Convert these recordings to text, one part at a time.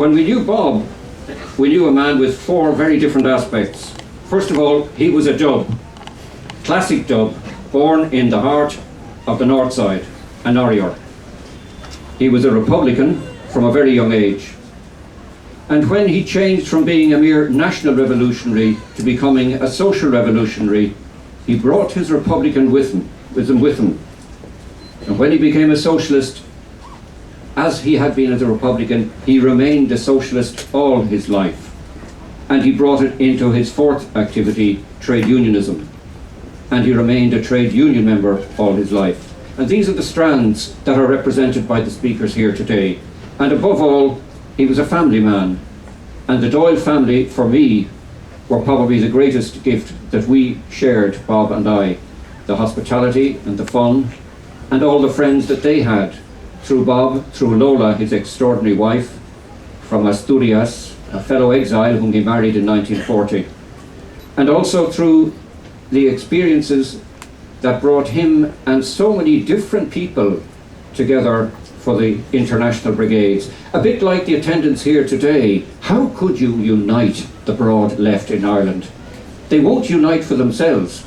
When we knew Bob, we knew a man with four very different aspects. First of all, he was a Dub, classic Dub, born in the heart of the North Side, an Orior. He was a Republican from a very young age. And when he changed from being a mere national revolutionary to becoming a social revolutionary, he brought his Republican with him. And when he became a socialist, as he had been as a Republican, he remained a socialist all his life. And he brought it into his fourth activity, trade unionism. And he remained a trade union member all his life. And these are the strands that are represented by the speakers here today. And above all, he was a family man. And the Doyle family, for me, were probably the greatest gift that we shared, Bob and I. The hospitality and the fun, and all the friends that they had. Through Bob, through Lola, his extraordinary wife, from Asturias, a fellow exile whom he married in 1940. And also through the experiences that brought him and so many different people together for the international brigades. A bit like the attendance here today. How could you unite the broad left in Ireland? They won't unite for themselves,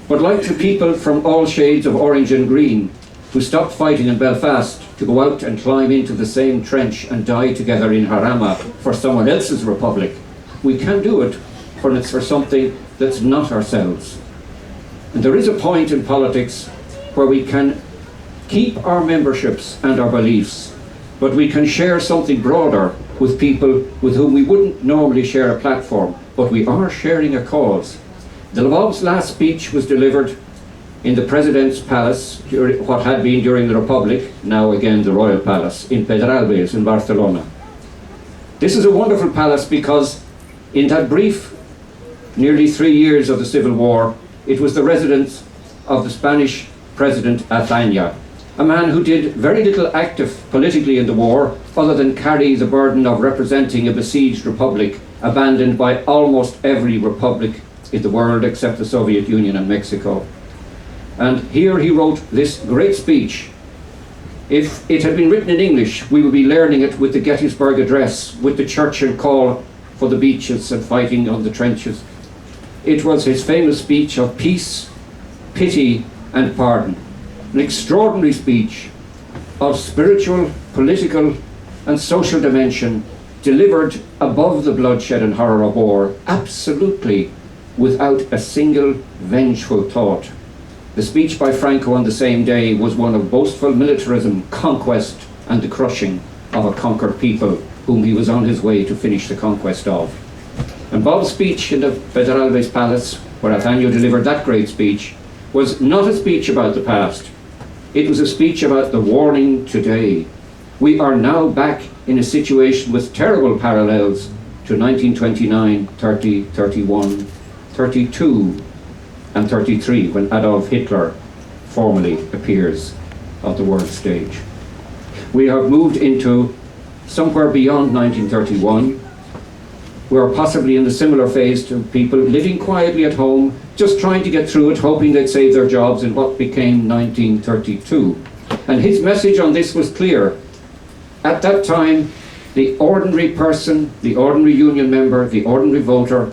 but like the people from all shades of orange and green who stopped fighting in Belfast to go out and climb into the same trench and die together in Harama for someone else's republic, we can do it when it's for something that's not ourselves. And there is a point in politics where we can keep our memberships and our beliefs, but we can share something broader with people with whom we wouldn't normally share a platform, but we are sharing a cause. Bob's last speech was delivered in the President's Palace, what had been during the Republic, now again the Royal Palace, in Pedralbes in Barcelona. This is a wonderful palace because in that brief, nearly 3 years of the Civil War, it was the residence of the Spanish President Azaña, a man who did very little active politically in the war other than carry the burden of representing a besieged republic abandoned by almost every republic in the world except the Soviet Union and Mexico. And here he wrote this great speech. If it had been written in English, we would be learning it with the Gettysburg Address, with the Churchill call for the beaches and fighting on the trenches. It was his famous speech of peace, pity, and pardon. An extraordinary speech of spiritual, political, and social dimension, delivered above the bloodshed and horror of war, absolutely without a single vengeful thought. The speech by Franco on the same day was one of boastful militarism, conquest, and the crushing of a conquered people whom he was on his way to finish the conquest of. And Bob's speech in the Pedralbes Palace, where Azaña delivered that great speech, was not a speech about the past. It was a speech about the warning today. We are now back in a situation with terrible parallels to 1929, 30, 31, 32, and 33, when Adolf Hitler formally appears on the world stage. We have moved into somewhere beyond 1931. We are possibly in a similar phase to people living quietly at home, just trying to get through it, hoping they'd save their jobs in what became 1932. And his message on this was clear. At that time, the ordinary person, the ordinary union member, the ordinary voter,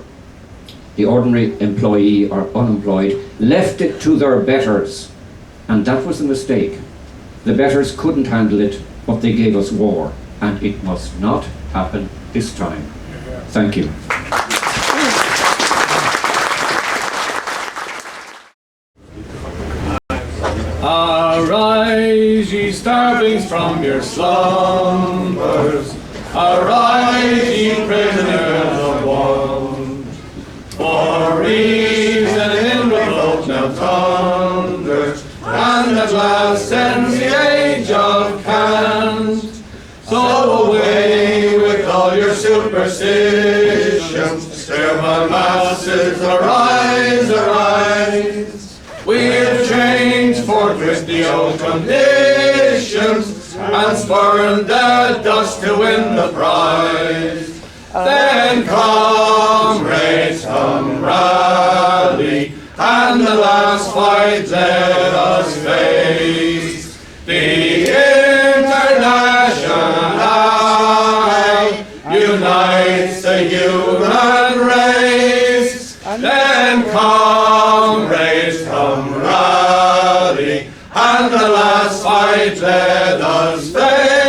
the ordinary employee or unemployed, left it to their betters. And that was a mistake. The betters couldn't handle it, but they gave us war. And it must not happen this time. Thank you. Arise, ye starvelings, from your slumbers. Arise, ye prisoners of want. For reason in revolt now thunders, and at last ends the age of cant. So away with all your superstitions, servant masses, arise, arise. We have changed forthwith the old conditions, and spurned the dust to win the prize. Then comrades, come rally, and the last fight let us face. The Internationale the human race. Then comrades, camaraderie, and the last fight let us face.